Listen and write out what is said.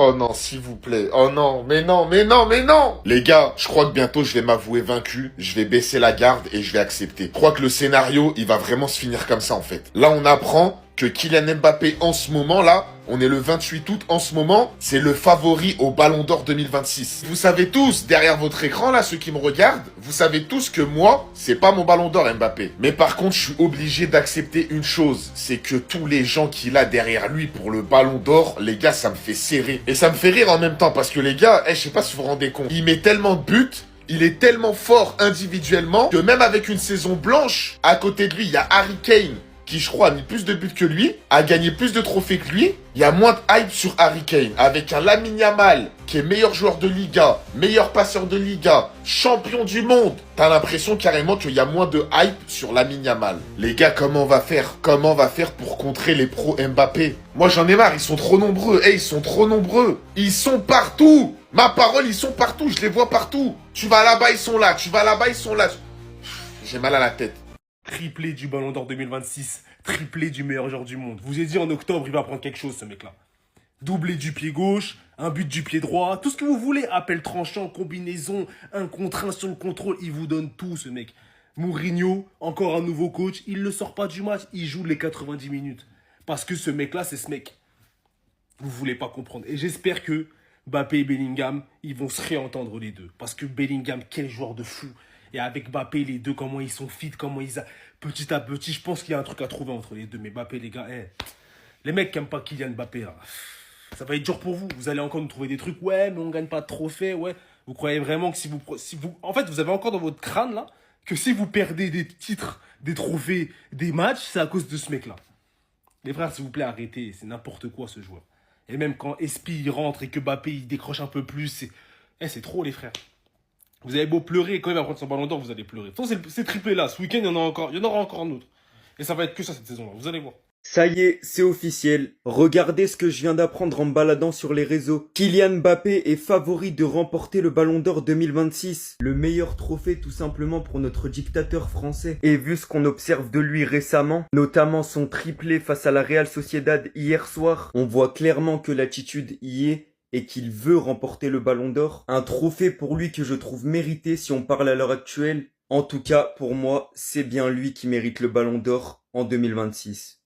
Oh non, s'il vous plaît. Oh non, mais non, mais non, mais non. Les gars, je crois que bientôt je vais m'avouer vaincu, je vais baisser la garde et je vais accepter. Je crois que le scénario, il va vraiment se finir comme ça en fait. Là, on apprend que Kylian Mbappé en ce moment là, on est le 28 août en ce moment, c'est le favori au Ballon d'Or 2026. Vous savez tous, derrière votre écran là, ceux qui me regardent, vous savez tous que moi, c'est pas mon Ballon d'Or Mbappé. Mais par contre, je suis obligé d'accepter une chose, c'est que tous les gens qu'il a derrière lui pour le Ballon d'Or, les gars, ça me fait serrer. Et ça me fait rire en même temps, parce que les gars, je sais pas si vous vous rendez compte, il met tellement de buts, il est tellement fort individuellement, que même avec une saison blanche, à côté de lui, il y a Harry Kane, qui je crois a mis plus de buts que lui, a gagné plus de trophées que lui, il y a moins de hype sur Harry Kane. Avec un Lamine Yamal, qui est meilleur joueur de Liga, meilleur passeur de Liga, champion du monde, t'as l'impression carrément qu'il y a moins de hype sur Lamine Yamal. Les gars, comment on va faire? Comment on va faire pour contrer les pros Mbappé? Moi j'en ai marre, ils sont trop nombreux. Ils sont trop nombreux. Ils sont partout. Ma parole, ils sont partout, je les vois partout. Tu vas là-bas, ils sont là. Tu vas là-bas, ils sont là. J'ai mal à la tête. Triplé du Ballon d'Or 2026, triplé du meilleur joueur du monde. Vous ai dit en octobre, il va prendre quelque chose, ce mec-là. Doublé du pied gauche, un but du pied droit, tout ce que vous voulez. Appel tranchant, combinaison, un contre un sur le contrôle, il vous donne tout, ce mec. Mourinho, encore un nouveau coach, il le sort pas du match, il joue les 90 minutes. Parce que ce mec-là, c'est ce mec. Vous voulez pas comprendre. Et j'espère que Mbappé et Bellingham, ils vont se réentendre les deux. Parce que Bellingham, quel joueur de fou. Et avec Mbappé, les deux, comment ils sont fit, comment ils... Petit à petit, je pense qu'il y a un truc à trouver entre les deux. Mais Mbappé, les gars, les mecs qui n'aiment pas Kylian Mbappé, là, ça va être dur pour vous. Vous allez encore nous trouver des trucs. Ouais, mais on gagne pas de trophée, ouais. Vous croyez vraiment que si vous... En fait, vous avez encore dans votre crâne, là, que si vous perdez des titres, des trophées, des matchs, c'est à cause de ce mec-là. Les frères, s'il vous plaît, arrêtez. C'est n'importe quoi, ce joueur. Et même quand Espi il rentre et que Mbappé il décroche un peu plus, c'est trop, les frères. Vous avez beau pleurer, quand il va prendre son ballon d'or, vous allez pleurer. Pourtant, c'est triplé là. Ce week-end, il y en aura encore un autre. Et ça va être que ça cette saison-là. Vous allez voir. Ça y est, c'est officiel. Regardez ce que je viens d'apprendre en me baladant sur les réseaux. Kylian Mbappé est favori de remporter le Ballon d'Or 2026. Le meilleur trophée tout simplement pour notre dictateur français. Et vu ce qu'on observe de lui récemment, notamment son triplé face à la Real Sociedad hier soir, on voit clairement que l'attitude y est et qu'il veut remporter le Ballon d'Or. Un trophée pour lui que je trouve mérité si on parle à l'heure actuelle. En tout cas, pour moi, c'est bien lui qui mérite le Ballon d'Or en 2026.